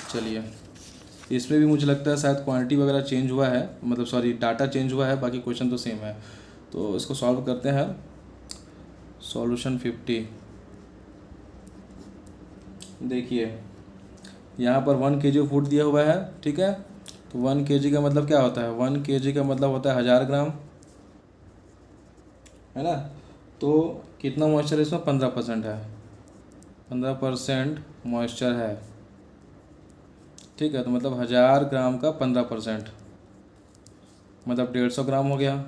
चलिए इसमें भी मुझे लगता है शायद क्वांटिटी वगैरह चेंज हुआ है, मतलब सॉरी डाटा चेंज हुआ है, बाकी क्वेश्चन तो सेम है। तो इसको सॉल्व करते हैं। सॉल्यूशन 50, देखिए यहाँ पर 1 kg ऑफ वुड दिया हुआ है, ठीक है। तो 1 kg का मतलब क्या होता है 1 kg का मतलब होता है 1000 ग्राम, है ना। तो कितना मॉइस्चर है इसमें 15% है, 15% मॉइस्चर है, ठीक है। तो मतलब 1000 ग्राम का 15% मतलब 150 ग्राम हो गया,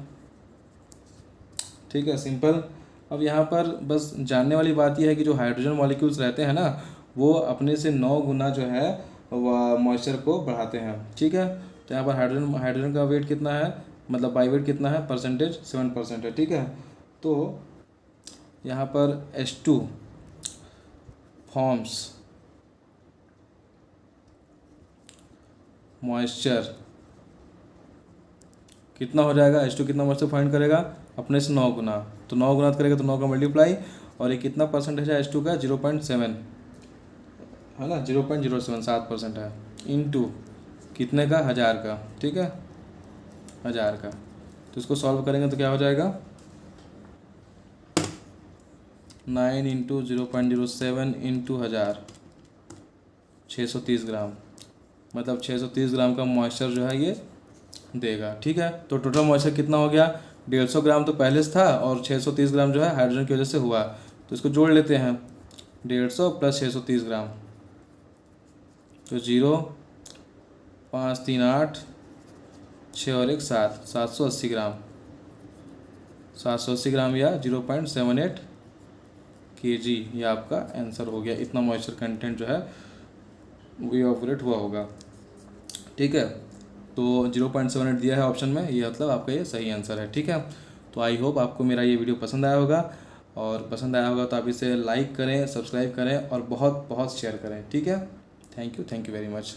ठीक है, सिंपल। अब यहाँ पर बस जानने वाली बात यह है कि जो हाइड्रोजन मॉलिक्यूल्स रहते हैं ना, वो अपने से 9 गुना जो है वह मॉइस्चर को बढ़ाते हैं, ठीक है। तो यहाँ पर हाइड्रोजन का वेट कितना है, मतलब बाई वेट कितना है, परसेंटेज 7% है, ठीक है। तो यहाँ पर H2 फॉर्म्स मॉइस्चर कितना हो जाएगा, H2 कितना मॉइस्चर फाइंड करेगा अपने से 9 गुना, तो 9 गुना करेगा तो 9 का मल्टीप्लाई, और ये कितना परसेंटेज है H2 का 0.7 है ना, 0.07 7% है, इनटू कितने का 1000 का, ठीक है 1000 का। तो इसको सॉल्व करेंगे तो क्या हो जाएगा 9 इंटू 0.07 इंटू 1000, 630 ग्राम, मतलब 630 ग्राम का मॉइस्चर जो है ये देगा। ठीक है, तो टोटल मॉइस्चर कितना हो गया, 150 ग्राम तो पहले से था और 630 ग्राम जो है हाइड्रोजन की वजह से हुआ, तो इसको जोड़ लेते हैं। 150 प्लस 630 ग्राम, तो 0, 5, 3, 8, 6 और 1, 7, 780 ग्राम, 780 ग्राम या 0.78 kg, ये आपका आंसर हो गया। इतना मॉइस्चर कंटेंट जो है वो इवापोरेट हुआ होगा। ठीक है, तो 0.78 दिया है ऑप्शन में, ये मतलब आपका ये सही आंसर है। ठीक है, तो आई होप आपको मेरा ये वीडियो पसंद आया होगा, और पसंद आया होगा तो आप इसे लाइक करें, सब्सक्राइब करें और बहुत बहुत शेयर करें। ठीक है, थैंक यू वेरी मच।